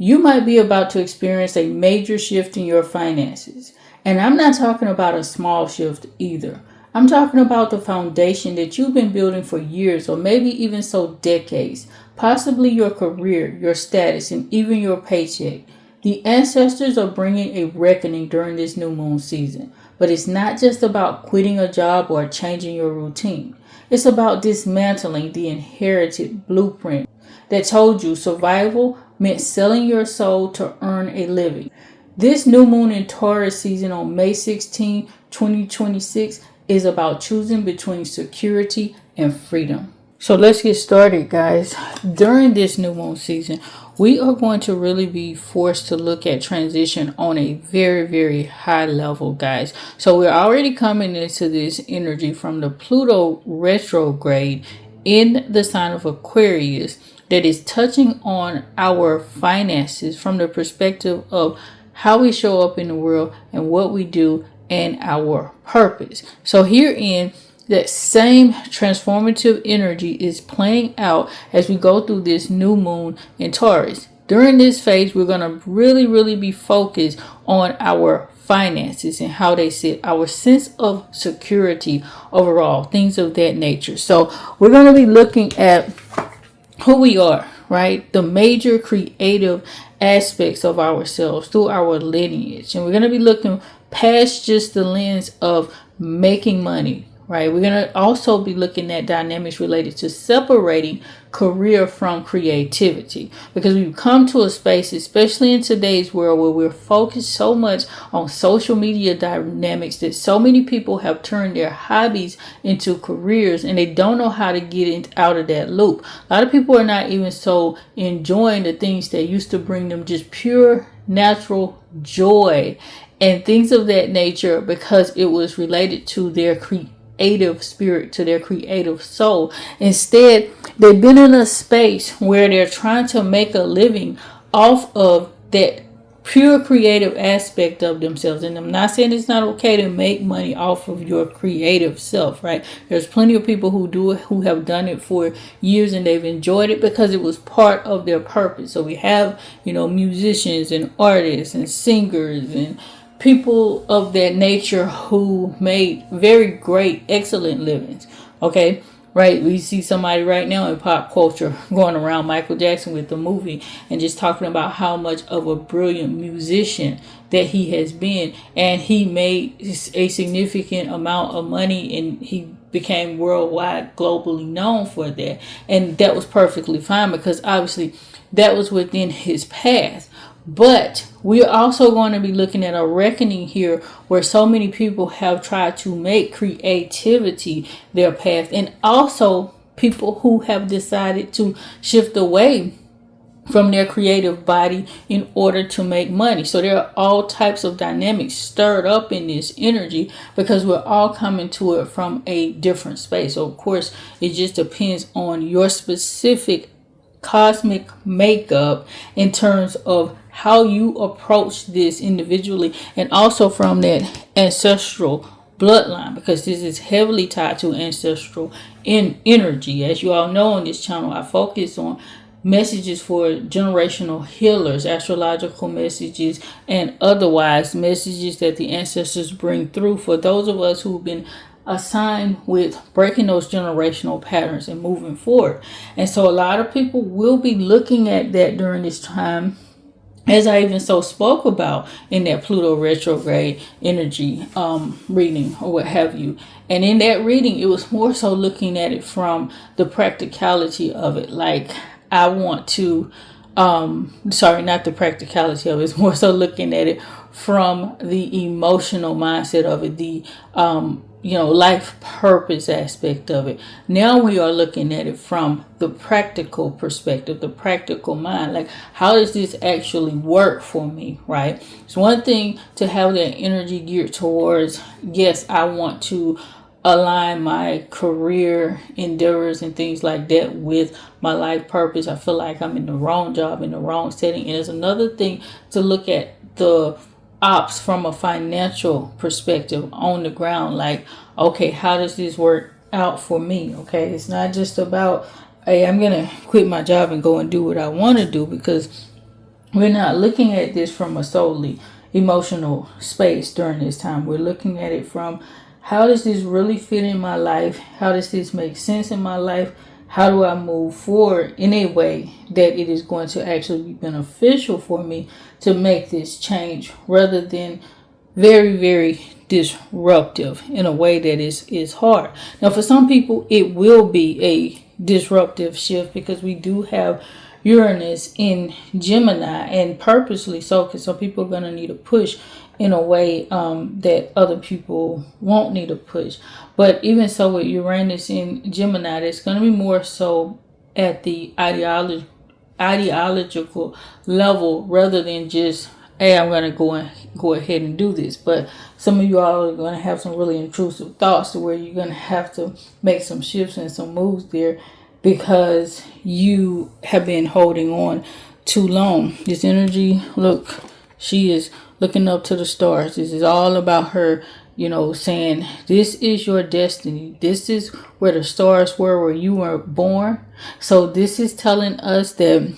You might be about to experience a major shift in your finances. And I'm not talking about a small shift either. I'm talking about the foundation that you've been building for years or maybe even so decades, possibly your career, your status, and even your paycheck. The ancestors are bringing a reckoning during this new moon season, but it's not just about quitting a job or changing your routine. It's about dismantling the inherited blueprint that told you survival meant selling your soul to earn a living. This new moon in Taurus season on May 16, 2026 is about choosing between security and freedom. So let's get started, guys. During this new moon season, we are going to really be forced to look at transition on a very, very high level, guys. So we're already coming into this energy from the Pluto retrograde in the sign of Aquarius that is touching on our finances from the perspective of how we show up in the world and what we do and our purpose. So herein, that same transformative energy is playing out as we go through this new moon in Taurus. During this phase, we're going to really be focused on our finances and how they sit, our sense of security overall, things of that nature. So we're going to be looking at who we are, right? The major creative aspects of ourselves through our lineage. And we're going to be looking past just the lens of making money, right? We're going to also be looking at dynamics related to separating career from creativity, because we've come to a space, especially in today's world, where we're focused so much on social media dynamics that so many people have turned their hobbies into careers and they don't know how to get out of that loop. A lot of people are not even so enjoying the things that used to bring them just pure natural joy and things of that nature, because it was related to their creative spirit, to their creative soul. Instead, they've been in a space where they're trying to make a living off of that pure creative aspect of themselves. And I'm not saying it's not okay to make money off of your creative self, right? There's plenty of people who do it, who have done it for years, and they've enjoyed it because it was part of their purpose. So we have, musicians and artists and singers and people of that nature who made very great, excellent livings. Okay, right? We see somebody right now in pop culture going around Michael Jackson with the movie and just talking about how much of a brilliant musician that he has been, and he made a significant amount of money, and he became worldwide, globally known for that. And that was perfectly fine, because obviously that was within his path. But we're also going to be looking at a reckoning here where so many people have tried to make creativity their path, and also people who have decided to shift away from their creative body in order to make money. So there are all types of dynamics stirred up in this energy, because we're all coming to it from a different space. So of course, it just depends on your specific cosmic makeup in terms of how you approach this individually, and also from that ancestral bloodline, because this is heavily tied to ancestral energy. As you all know, on this channel, I focus on messages for generational healers, astrological messages, and otherwise messages that the ancestors bring through for those of us who've been assigned with breaking those generational patterns and moving forward. And so a lot of people will be looking at that during this time, as I even spoke about in that Pluto retrograde energy reading or what have you. And in that reading, it was more so looking at it from the practicality of it. Like, I want to, not the practicality of it. It's more so looking at it from the emotional mindset of it, the life purpose aspect of it. Now we are looking at it from the practical perspective, the practical mind. Like, how does this actually work for me, right? It's one thing to have that energy geared towards, yes, I want to align my career endeavors and things like that with my life purpose. I feel like I'm in the wrong job, in the wrong setting. And it's another thing to look at the ops from a financial perspective on the ground. Like, okay, how does this work out for me? Okay, it's not just about, hey, I'm gonna quit my job and go and do what I want to do, because We're not looking at this from a solely emotional space during this time. We're looking at it from, how does this really fit in my life? How does this make sense in my life? How do I move forward in a way that it is going to actually be beneficial for me to make this change, rather than very, very disruptive in a way that is hard. Now, for some people, it will be a disruptive shift, because we do have Uranus in Gemini, and purposely so, because some people are going to need a push in a way that other people won't need a push. But even so, with Uranus in Gemini, it's going to be more so at the ideological level, rather than just, hey, I'm going to go ahead and do this. But some of you all are going to have some really intrusive thoughts, to where you're going to have to make some shifts and some moves there, because you have been holding on too long. This energy, look, she is looking up to the stars. This is all about her, saying, this is your destiny. This is where the stars were, where you were born. So this is telling us that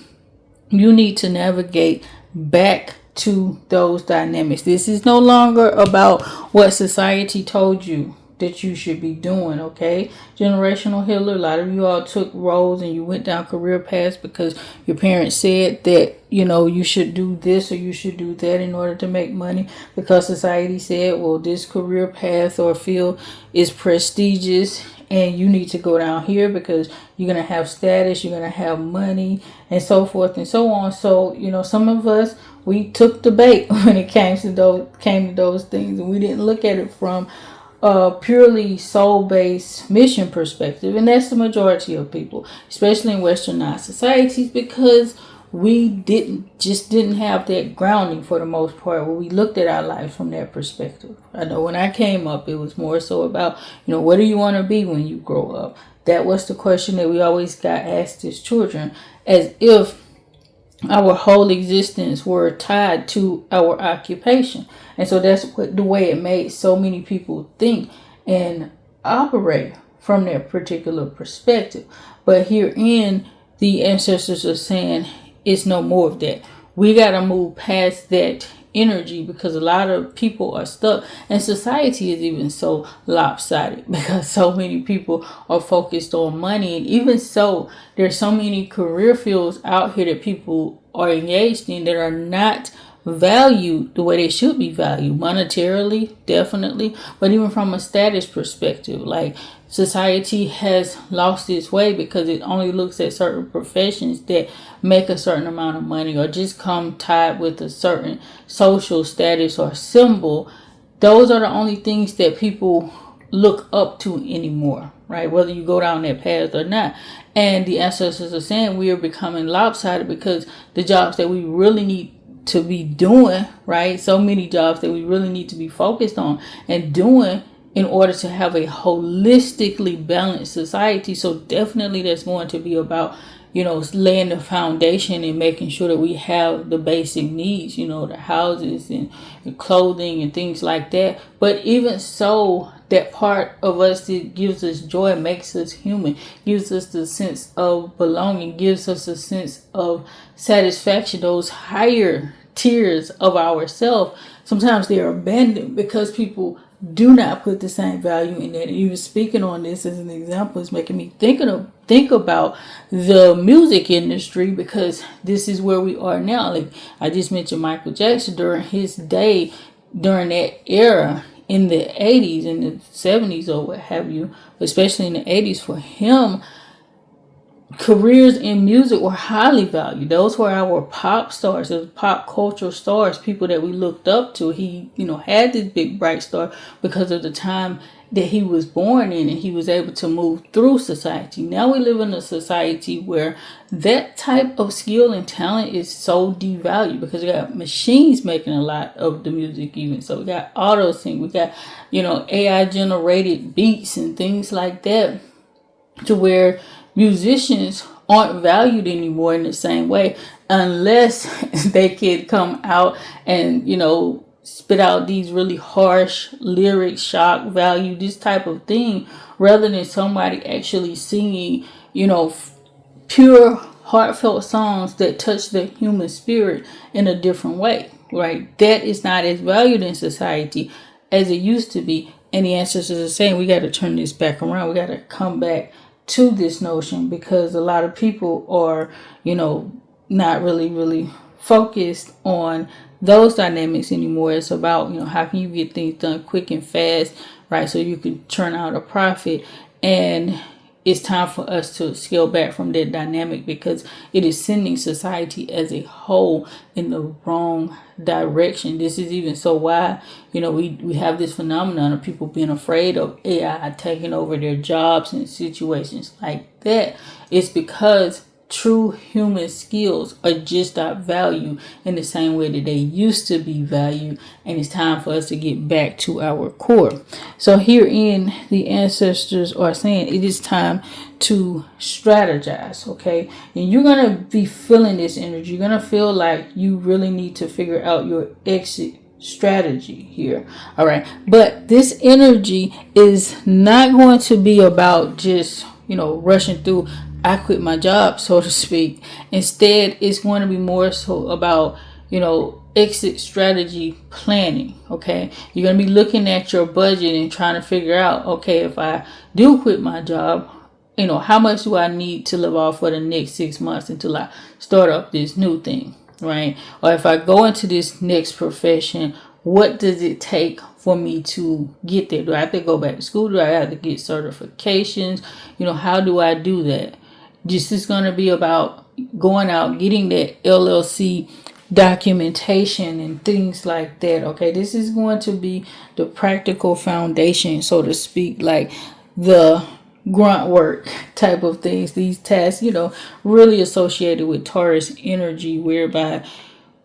you need to navigate back to those dynamics. This is no longer about what society told you that you should be doing, okay? Generational healer, a lot of you all took roles and you went down career paths because your parents said that, you should do this or you should do that in order to make money, because society said, well, this career path or field is prestigious and you need to go down here because you're going to have status, you're going to have money, and so forth and so on. So, some of us, we took the bait when it came to those things, and we didn't look at it from a purely soul-based mission perspective. And that's the majority of people, especially in westernized societies, because we didn't have that grounding for the most part, where we looked at our lives from that perspective. I know when I came up, it was more so about, what do you want to be when you grow up? That was the question that we always got asked as children, as if our whole existence were tied to our occupation. And so that's the way it made so many people think and operate from that particular perspective. But herein, the ancestors are saying it's no more of that. We got to move past that energy, because a lot of people are stuck, and society is even so lopsided because so many people are focused on money. And even so, there's so many career fields out here that people are engaged in that are not valued the way they should be valued, monetarily, definitely, but even from a status perspective. Like, society has lost its way because it only looks at certain professions that make a certain amount of money, or just come tied with a certain social status or symbol. Those are the only things that people look up to anymore, right? Whether you go down that path or not. And the ancestors are saying we are becoming lopsided, because the jobs that we really need to be doing, right? So many jobs that we really need to be focused on and doing in order to have a holistically balanced society. So definitely that's going to be about, laying the foundation and making sure that we have the basic needs, the houses and clothing and things like that. But even so, that part of us that gives us joy, makes us human, gives us the sense of belonging, gives us a sense of satisfaction, those higher tiers of ourself, sometimes they are abandoned because people do not put the same value in that. And even speaking on this as an example is making me think about the music industry, because this is where we are now. Like I just mentioned Michael Jackson during his day, during that era in the 80s and the 70s or what have you, especially in the 80s, for him, careers in music were highly valued. Those were our pop stars, those pop cultural stars, people that we looked up to. He, had this big bright star because of the time that he was born in, and he was able to move through society. Now we live in a society where that type of skill and talent is so devalued, because we got machines making a lot of the music even. So we got auto sync, we got, AI generated beats and things like that, to where musicians aren't valued anymore in the same way, unless they can come out and, spit out these really harsh lyrics, shock value, this type of thing, rather than somebody actually singing, pure heartfelt songs that touch the human spirit in a different way, right? That is not as valued in society as it used to be. And the ancestors are saying we got to turn this back around. We got to come back to this notion, because a lot of people are, not really focused on those dynamics anymore. It's about, how can you get things done quick and fast, right? So you can turn out a profit. And it's time for us to scale back from that dynamic, because it is sending society as a whole in the wrong direction. This is even so why, we have this phenomenon of people being afraid of AI taking over their jobs and situations like that. It's because true human skills are just not valued in the same way that they used to be valued, and it's time for us to get back to our core. So herein, the ancestors are saying it is time to strategize, okay? And you're going to be feeling this energy. You're going to feel like you really need to figure out your exit strategy here. All right. But this energy is not going to be about just, rushing through, I quit my job, so to speak. Instead, it's going to be more so about, exit strategy planning. Okay. You're going to be looking at your budget and trying to figure out, okay, if I do quit my job, how much do I need to live off for the next 6 months until I start up this new thing, right? Or if I go into this next profession, what does it take for me to get there? Do I have to go back to school? Do I have to get certifications? How do I do that? This is going to be about going out, getting that LLC documentation and things like that. Okay, this is going to be the practical foundation, so to speak, like the grunt work type of things. These tasks, really associated with Taurus energy, whereby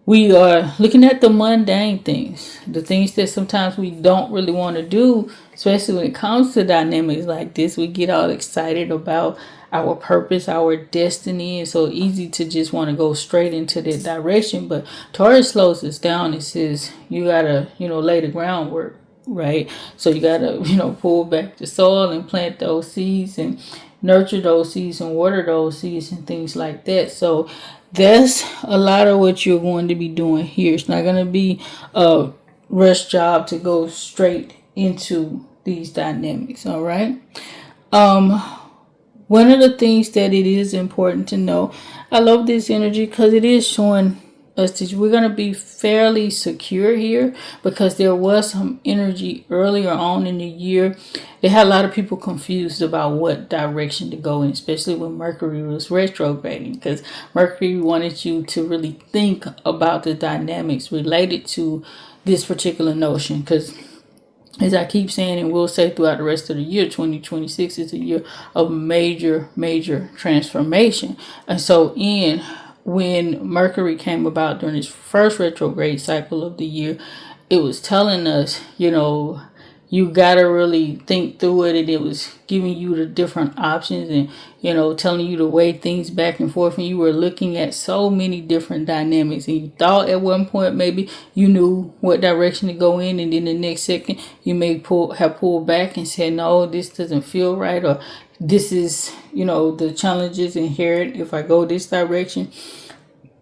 we are looking at the mundane things, the things that sometimes we don't really want to do, especially when it comes to dynamics like this. We get all excited about our purpose, our destiny. It's so easy to just want to go straight into that direction. But Taurus slows us down. It says you got to, lay the groundwork, right? So you got to, pull back the soil and plant those seeds and nurture those seeds and water those seeds and things like that. So that's a lot of what you're going to be doing here. It's not going to be a rush job to go straight into these dynamics. All right. One of the things that it is important to know, I love this energy because it is showing us that we're going to be fairly secure here, because there was some energy earlier on in the year. They had a lot of people confused about what direction to go in, especially when Mercury was retrograding, because Mercury wanted you to really think about the dynamics related to this particular notion. Because as I keep saying, and we'll say throughout the rest of the year, 2026 is a year of major transformation. And so when Mercury came about during its first retrograde cycle of the year, it was telling us, you got to really think through it. And it was giving you the different options and, telling you to weigh things back and forth. And you were looking at so many different dynamics. And you thought at one point maybe you knew what direction to go in. And then the next second you may have pulled back and said, no, this doesn't feel right. Or this is, the challenges inherent if I go this direction.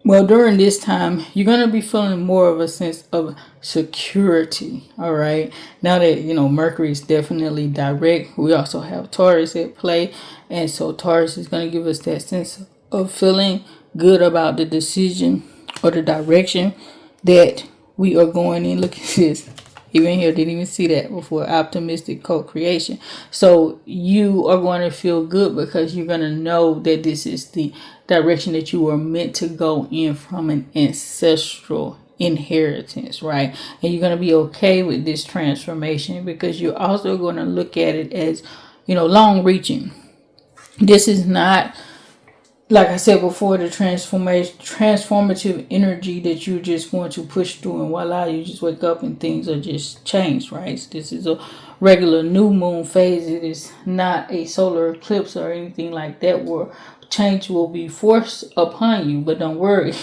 Well, during this time, you're going to be feeling more of a sense of security. All right. Now that, Mercury is definitely direct, we also have Taurus at play. And so Taurus is going to give us that sense of feeling good about the decision or the direction that we are going in. Look at this. Even here, didn't even see that before. Optimistic co-creation. So you are going to feel good because you're going to know that this is the direction that you were meant to go in from an ancestral inheritance, right? And you're going to be okay with this transformation because you're also going to look at it as, long reaching. This is not, like I said before, the transformative energy that you're just going to push through and voila, you just wake up and things are just changed, right? So this is a regular new moon phase. It is not a solar eclipse or anything like that where change will be forced upon you. But don't worry,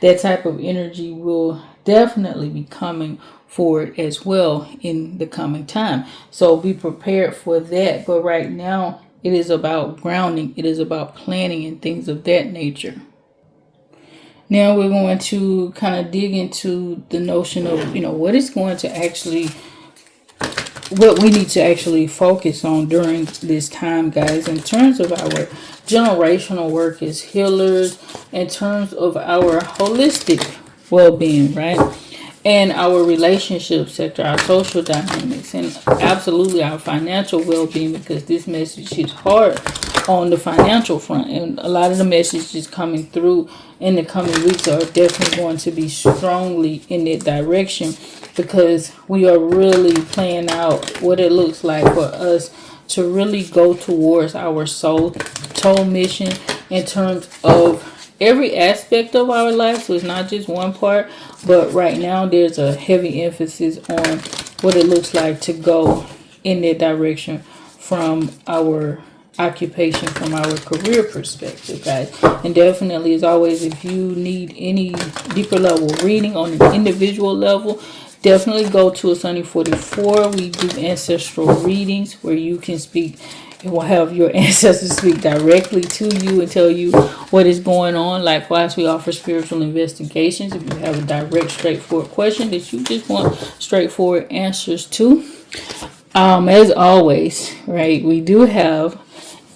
that type of energy will definitely be coming forward as well in the coming time. So be prepared for that. But right now, It is about grounding. It is about planning and things of that nature. Now we're going to kind of dig into the notion of, what is going to actually, what we need to actually focus on during this time, guys, in terms of our generational work as healers, in terms of our holistic well-being, right? And our relationship sector, our social dynamics, and absolutely our financial well-being, because this message is hard on the financial front, and a lot of the messages coming through in the coming weeks are definitely going to be strongly in that direction, because we are really playing out what it looks like for us to really go towards our soul mission in terms of every aspect of our life. So it's not just one part, but right now there's a heavy emphasis on what it looks like to go in that direction from our occupation, from our career perspective, guys. And definitely, as always, if you need any deeper level reading on an individual level, definitely go to a Sunny 44. We do ancestral readings where you can speak. It will have your ancestors speak directly to you and tell you what is going on. Likewise, we offer spiritual investigations. If you have a direct, straightforward question that you just want straightforward answers to. As always, right, we do have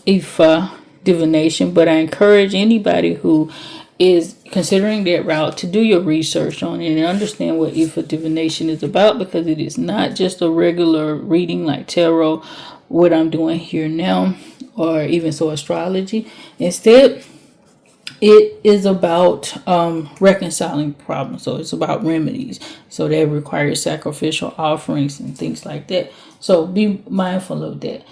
Ifa divination, but I encourage anybody who is considering that route to do your research on it and understand what Ifa divination is about, because it is not just a regular reading like tarot, what I'm doing here now, or even so astrology. Instead, it is about reconciling problems. So it's about remedies. So that requires sacrificial offerings and things like that. So be mindful of that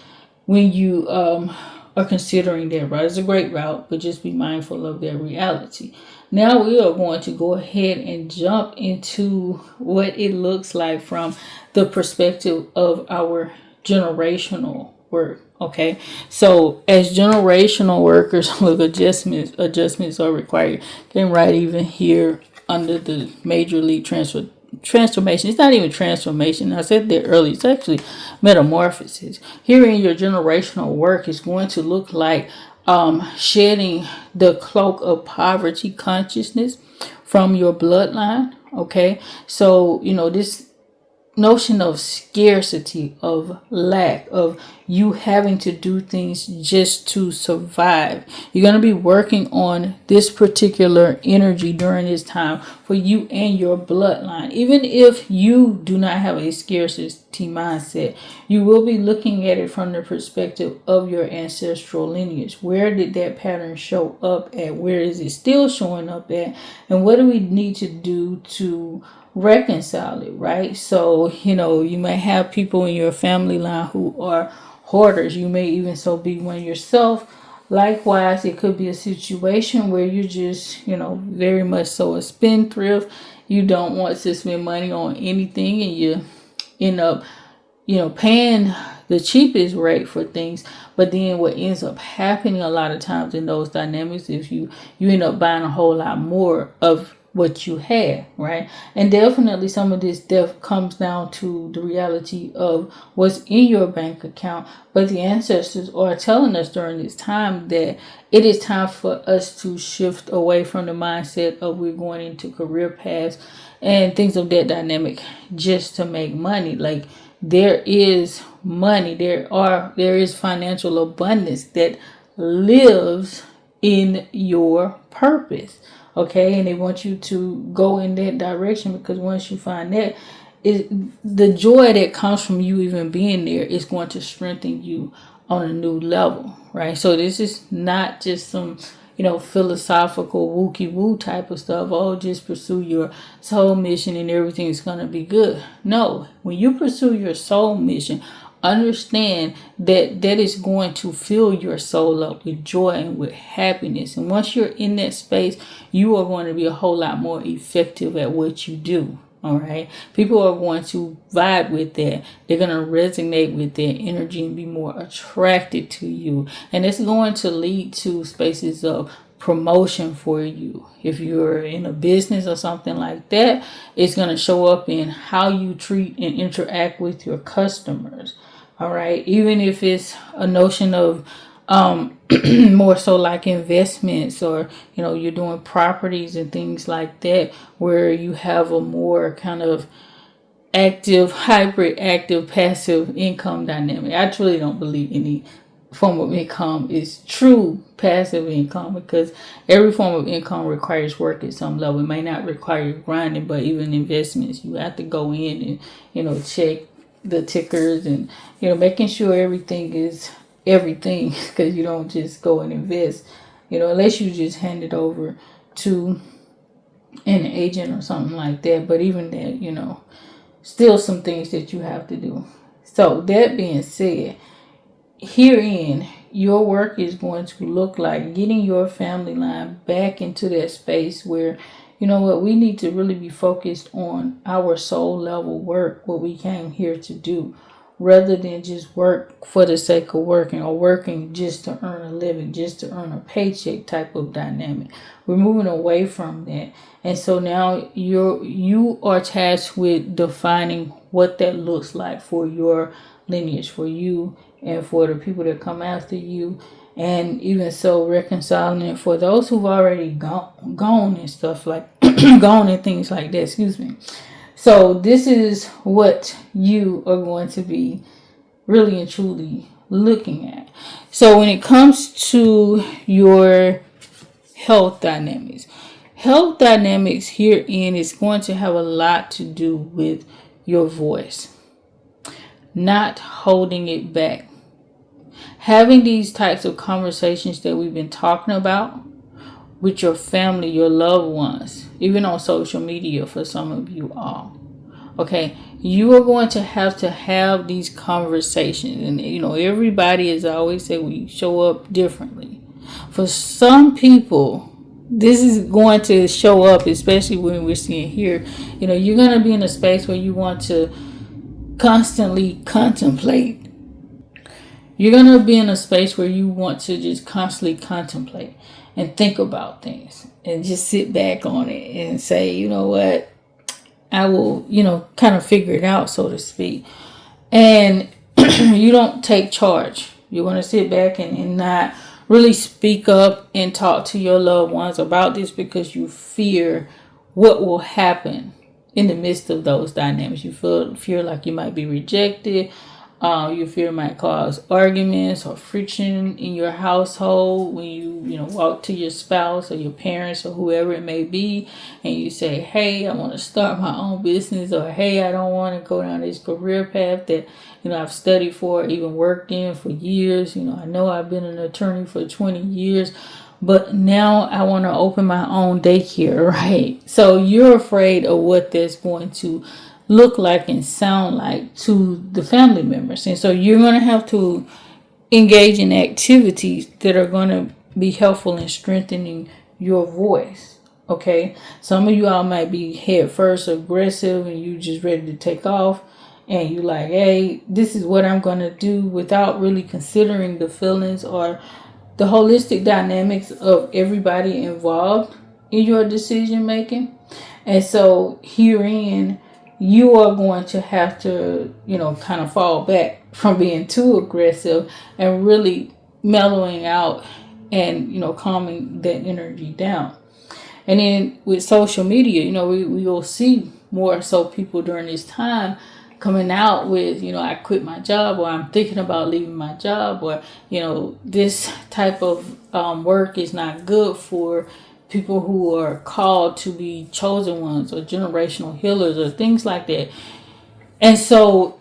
when you are considering that route. It's a great route, but just be mindful of their reality. Now we are going to go ahead and jump into what it looks like from the perspective of our generational work. Okay, so as generational workers, look, adjustments are required. Getting right even here under the major league transformation. It's not even transformation. I said that earlier. It's actually metamorphosis. Here in your generational work is going to look like shedding the cloak of poverty consciousness from your bloodline. Okay, so this notion of scarcity, of lack, of you having to do things just to survive. You're going to be working on this particular energy during this time for you and your bloodline. Even if you do not have a scarcity mindset, you will be looking at it from the perspective of your ancestral lineage. Where did that pattern show up at? Where is it still showing up at? And what do we need to do to reconcile it, right? So, you may have people in your family line who are hoarders. You may even so be one yourself. Likewise, it could be a situation where you just, very much so a spendthrift. You don't want to spend money on anything, and you end up, paying the cheapest rate for things. But then what ends up happening a lot of times in those dynamics is you end up buying a whole lot more of what you had, right? And definitely some of this comes down to the reality of what's in your bank account. But the ancestors are telling us during this time that it is time for us to shift away from the mindset of we're going into career paths and things of that dynamic just to make money. Like, there is money, there is financial abundance that lives in your purpose. Okay, and they want you to go in that direction, because once you find that, the joy that comes from you even being there is going to strengthen you on a new level, right? So this is not just some, philosophical wookie woo type of stuff. Oh, just pursue your soul mission and everything is going to be good. No, when you pursue your soul mission, understand that is going to fill your soul up with joy and with happiness. And once you're in that space, you are going to be a whole lot more effective at what you do. All right. People are going to vibe with that. They're going to resonate with that energy and be more attracted to you. And it's going to lead to spaces of promotion for you. If you're in a business or something like that, it's going to show up in how you treat and interact with your customers. All right. Even if it's a notion of more so like investments, or you're doing properties and things like that, where you have a more kind of active, hybrid, active, passive income dynamic. I truly don't believe any form of income is true passive income, because every form of income requires work at some level. It may not require grinding, but even investments, you have to go in and check the tickers, and making sure everything is everything, because you don't just go and invest, unless you just hand it over to an agent or something like that. But even that, still some things that you have to do. So that being said, herein your work is going to look like getting your family line back into that space where, we need to really be focused on our soul level work, what we came here to do, rather than just work for the sake of working, or working just to earn a living, just to earn a paycheck type of dynamic. We're moving away from that. And so now you are tasked with defining what that looks like for your lineage, for you and for the people that come after you, and even so reconciling it for those who've already gone and stuff like gone and things like that. Excuse me. So this is what you are going to be really and truly looking at. So when it comes to your health dynamics herein is going to have a lot to do with your voice, not holding it back. Having these types of conversations that we've been talking about with your family, your loved ones, even on social media for some of you all. Okay, you are going to have these conversations, and everybody, as I always say, we show up differently. For some people, this is going to show up, especially when we're seeing here. You're going to be in a space where you want to constantly contemplate. You're going to be in a space where you want to just constantly contemplate and think about things, and just sit back on it and say, you know what, I will, kind of figure it out, so to speak. And you don't take charge. You want to sit back and not really speak up and talk to your loved ones about this, because you fear what will happen in the midst of those dynamics. You fear like you might be rejected. You fear it might cause arguments or friction in your household when you walk to your spouse or your parents or whoever it may be, and you say, hey, I want to start my own business, or hey, I don't want to go down this career path that I've studied for, even worked in for years. I know I've been an attorney for 20 years, but now I want to open my own daycare, right? So you're afraid of what that's going to look like and sound like to the family members. And so you're going to have to engage in activities that are going to be helpful in strengthening your voice. Okay. Some of you all might be head first aggressive, and you just ready to take off, and you like, hey, this is what I'm going to do, without really considering the feelings or the holistic dynamics of everybody involved in your decision making. And so herein, you are going to have to, kind of fall back from being too aggressive, and really mellowing out and, calming that energy down. And then with social media, we will see more so people during this time coming out with, I quit my job, or I'm thinking about leaving my job, or, this type of work is not good for people who are called to be chosen ones, or generational healers, or things like that. And so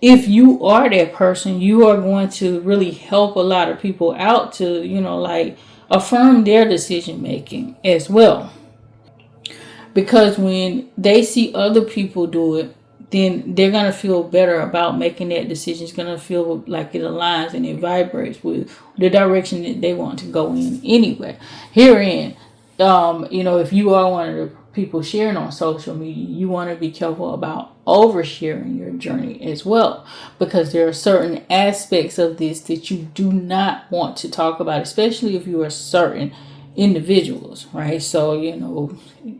if you are that person, you are going to really help a lot of people out to, affirm their decision making as well. Because when they see other people do it, then they're going to feel better about making that decision. It's going to feel like it aligns and it vibrates with the direction that they want to go in anyway. Herein, if you are one of the people sharing on social media, you want to be careful about oversharing your journey as well, because there are certain aspects of this that you do not want to talk about, especially if you are certain individuals, right? So,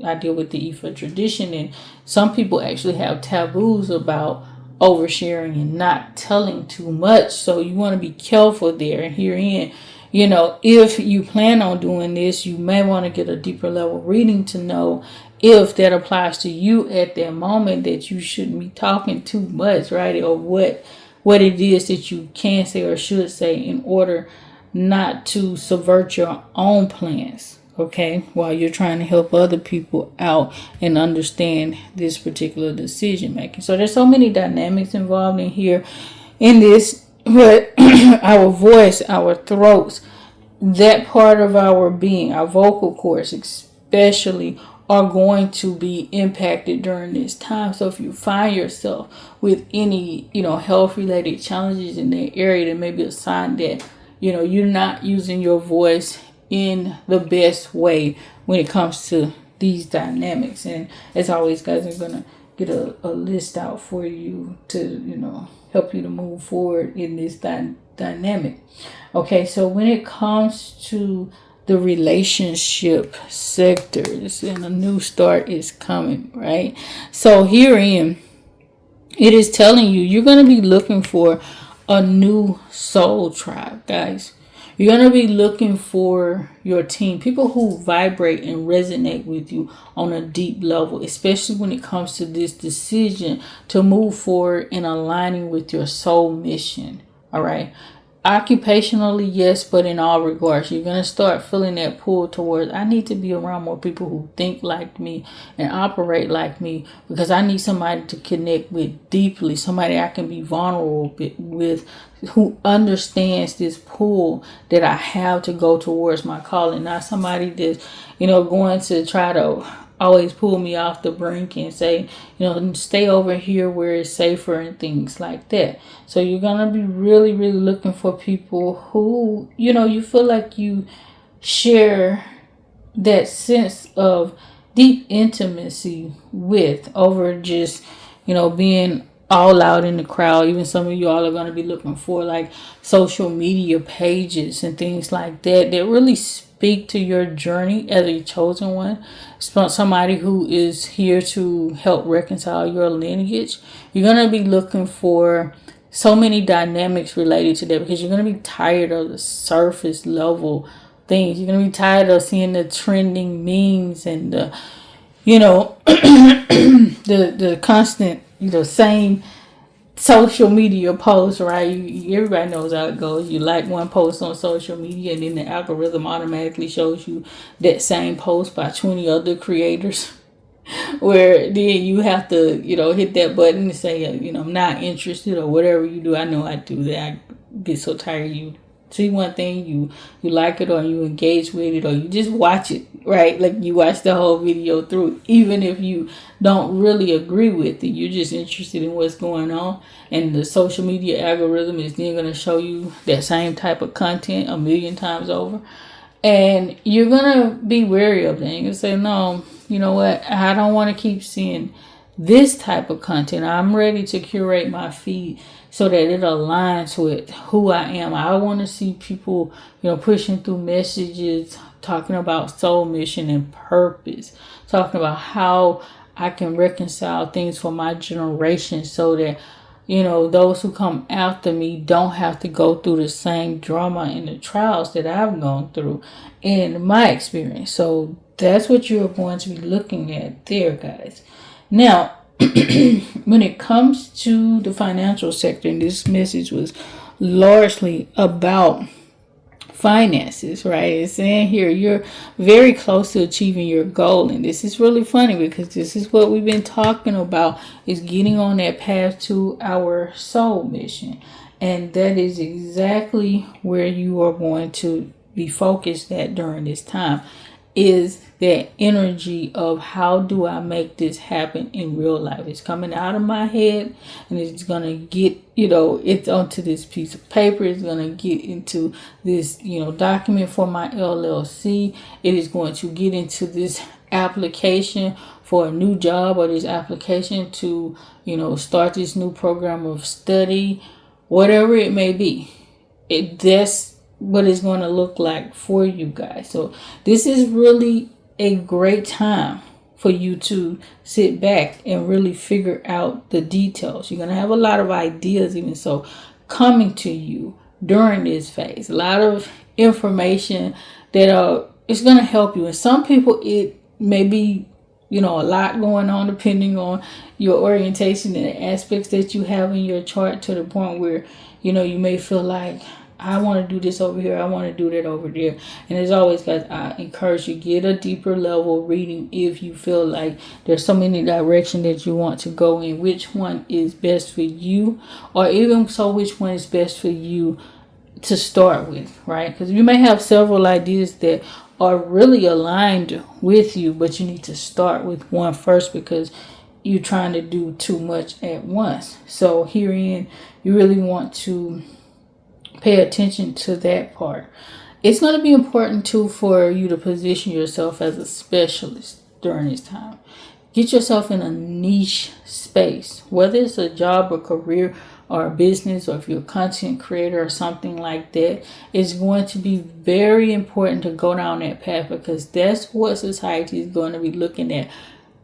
I deal with the Ifa tradition, and some people actually have taboos about oversharing and not telling too much. So you want to be careful there. And herein, if you plan on doing this, you may want to get a deeper level reading to know if that applies to you at that moment, that you shouldn't be talking too much, right? Or what it is that you can say or should say in order not to subvert your own plans, okay, while you're trying to help other people out and understand this particular decision making. So there's so many dynamics involved in this, but our voice, our throats, that part of our being, our vocal cords especially, are going to be impacted during this time. So if you find yourself with any, health related challenges in that area, then maybe a sign that, you're not using your voice in the best way when it comes to these dynamics. And as always, guys, I'm gonna get a list out for you to help you to move forward in this dynamic. Okay, so when it comes to the relationship sectors, and a new start is coming, right? So herein, it is telling you you're going to be looking for a new soul tribe, guys. You're going to be looking for your team, people who vibrate and resonate with you on a deep level, especially when it comes to this decision to move forward in aligning with your soul mission. All right. Occupationally, yes, but in all regards, you're going to start feeling that pull towards, I need to be around more people who think like me and operate like me, because I need somebody to connect with deeply, somebody I can be vulnerable with, who understands this pull that I have to go towards my calling, not somebody that's, going to try to always pull me off the brink and say, stay over here where it's safer and things like that. So you're going to be really, really looking for people who, you feel like you share that sense of deep intimacy with, over just, being all out in the crowd. Even some of you all are going to be looking for like social media pages and things like that really speak to your journey as a chosen one, somebody who is here to help reconcile your lineage. You're going to be looking for so many dynamics related to that, because you're going to be tired of the surface level things. You're going to be tired of seeing the trending memes and the the constant, same social media posts, right? Everybody knows how it goes. You like one post on social media, and then the algorithm automatically shows you that same post by 20 other creators, where then you have to, hit that button and say, I'm not interested, or whatever you do. I know I do that. I get so tired. You see one thing, you like it, or you engage with it, or you just watch it, right? Like you watch the whole video through, even if you don't really agree with it. You're just interested in what's going on, and the social media algorithm is then going to show you that same type of content a million times over, and you're going to be wary of that. You're going to say, no, you know what, I don't want to keep seeing this type of content. I'm ready to curate my feed so that it aligns with who I am. I want to see people, pushing through messages, talking about soul mission and purpose, talking about how I can reconcile things for my generation, so that, those who come after me don't have to go through the same drama and the trials that I've gone through in my experience. So that's what you're going to be looking at there, guys. Now, when it comes to the financial sector, and this message was largely about finances, right? It's saying here you're very close to achieving your goal. And this is really funny, because this is what we've been talking about, is getting on that path to our soul mission. And that is exactly where you are going to be focused at during this time, is that energy of how do I make this happen in real life. It's coming out of my head, and it's going to get, it's onto this piece of paper. It's going to get into this, document for my LLC. It is going to get into this application for a new job, or this application to, start this new program of study, whatever it may be. That's what it's going to look like for you guys. So this is really a great time for you to sit back and really figure out the details. You're going to have a lot of ideas, even so, coming to you during this phase. A lot of information that it's going to help you. And some people, it may be, a lot going on depending on your orientation and the aspects that you have in your chart, to the point where, you may feel like, I want to do this over here, I want to do that over there. And as always, guys, I encourage you, get a deeper level reading if you feel like there's so many directions that you want to go in. Which one is best for you, or even so, which one is best for you to start with, right? Because you may have several ideas that are really aligned with you, but you need to start with one first, because you're trying to do too much at once. So herein, you really want to pay attention to that part. It's going to be important too for you to position yourself as a specialist during this time. Get yourself in a niche space, whether it's a job or career or a business, or if you're a content creator or something like that. It's going to be very important to go down that path, because that's what society is going to be looking at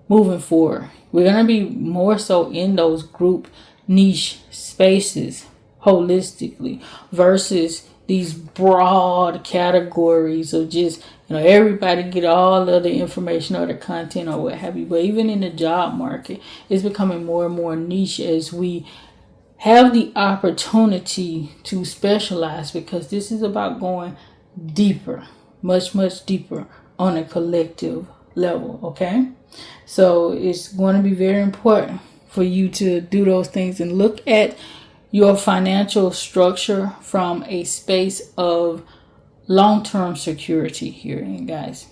moving forward. We're going to be more so in those group niche spaces holistically, versus these broad categories of just, everybody get all of the information or the content or what have you. But even in the job market, it's becoming more and more niche as we have the opportunity to specialize, because this is about going deeper, much, much deeper on a collective level. Okay. So it's going to be very important for you to do those things and look at your financial structure from a space of long-term security here, and guys,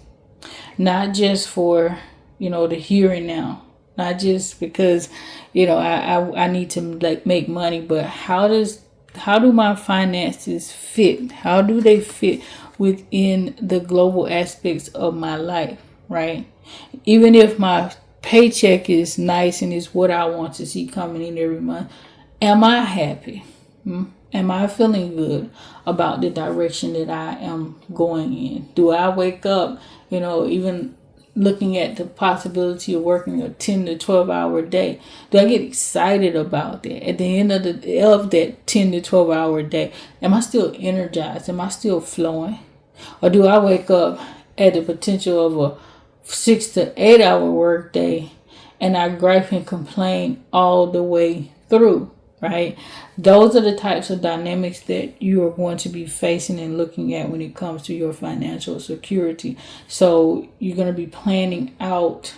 not just for, the here and now. Not just because, I need to make money, but how do my finances fit? How do they fit within the global aspects of my life, right? Even if my paycheck is nice and is what I want to see coming in every month, am I happy? Am I feeling good about the direction that I am going in? Do I wake up, even looking at the possibility of working a 10 to 12 hour day? Do I get excited about that? At the end of that 10 to 12 hour day, am I still energized? Am I still flowing? Or do I wake up at the potential of a 6 to 8 hour work day and I gripe and complain all the way through? Right? Those are the types of dynamics that you are going to be facing and looking at when it comes to your financial security. So you're going to be planning out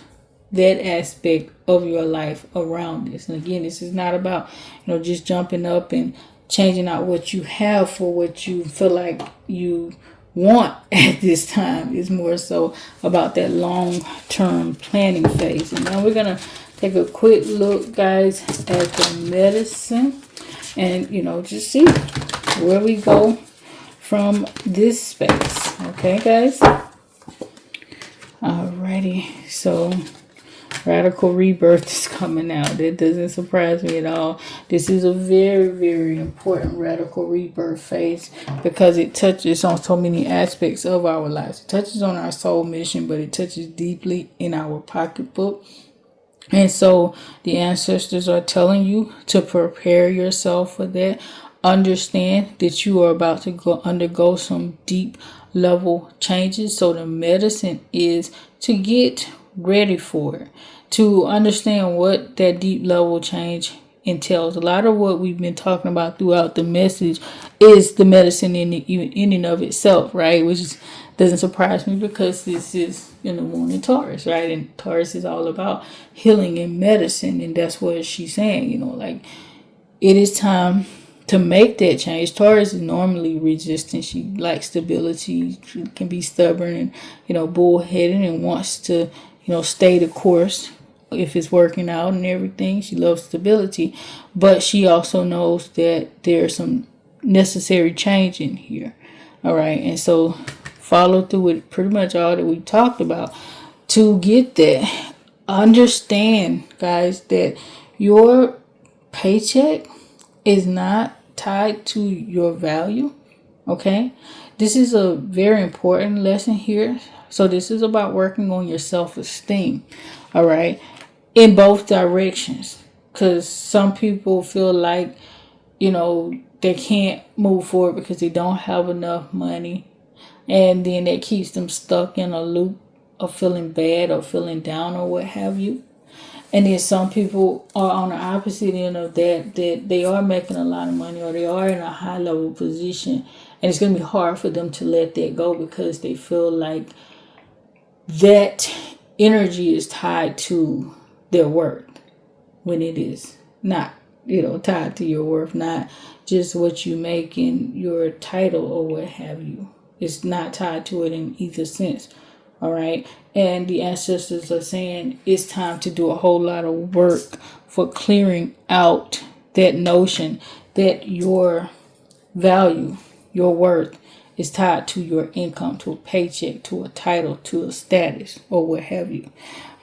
that aspect of your life around this. And again, this is not about, just jumping up and changing out what you have for what you feel like you want at this time. It's more so about that long-term planning phase. And now we're going to take a quick look, guys, at the medicine, and just see where we go from this space. Okay, guys. Alrighty, so radical rebirth is coming out. That doesn't surprise me at all. This is a very, very important radical rebirth phase, because it touches on so many aspects of our lives. It touches on our soul mission, but it touches deeply in our pocketbook. And so the ancestors are telling you to prepare yourself for that. Understand that you are about to undergo some deep level changes. So the medicine is to get ready for it, to understand what that deep level change entails. A lot of what we've been talking about throughout the message is the medicine in and of itself, right? Which doesn't surprise me, because this is the moon in Taurus, right? And Taurus is all about healing and medicine, and that's what she's saying. It is time to make that change. Taurus is normally resistant. She likes stability. She can be stubborn and bullheaded, and wants to stay the course if it's working out and everything. She loves stability, but she also knows that there's some necessary change in here. All right, and so follow through with pretty much all that we talked about to get that. Understand, guys, that your paycheck is not tied to your value. Okay, this is a very important lesson here So this is about working on your self-esteem, all right, in both directions. Because some people feel like, they can't move forward because they don't have enough money. And then that keeps them stuck in a loop of feeling bad or feeling down or what have you. And then some people are on the opposite end of that they are making a lot of money or they are in a high level position. And it's going to be hard for them to let that go because they feel like that energy is tied to their worth when it is not, tied to your worth, not just what you make in your title or what have you. It's not tied to it in either sense. All right. And the ancestors are saying it's time to do a whole lot of work for clearing out that notion that your value, your worth is tied to your income, to a paycheck, to a title, to a status, or what have you.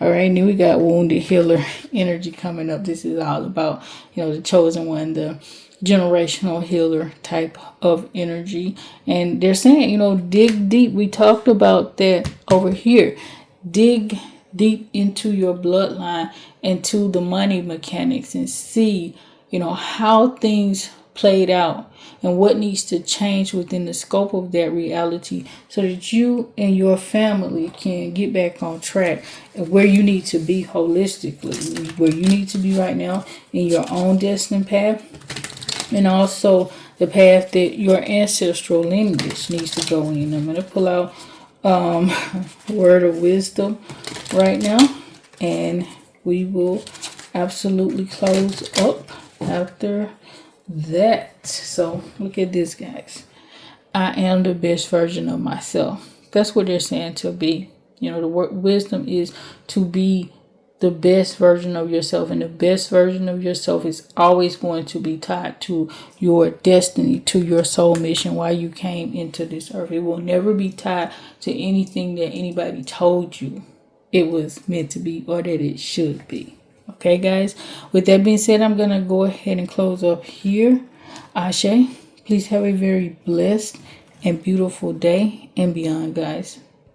All right. Then we got wounded healer energy coming up. This is all about, the chosen one, the generational healer type of energy. And they're saying, dig deep. We talked about that over here. Dig deep into your bloodline, into the money mechanics, and see, how things played out and what needs to change within the scope of that reality so that you and your family can get back on track and where you need to be holistically, where you need to be right now in your own destined path, and also the path that your ancestral lineage needs to go in. I'm going to pull out word of wisdom right now, and we will absolutely close up after that. So look at this, guys. I am the best version of myself. That's what they're saying to be. The word wisdom is to be the best version of yourself, and the best version of yourself is always going to be tied to your destiny, to your soul mission, why you came into this earth. It will never be tied to anything that anybody told you it was meant to be or that it should be. Okay, guys, with that being said, I'm gonna go ahead and close up here. Ashe, please have a very blessed and beautiful day and beyond, guys.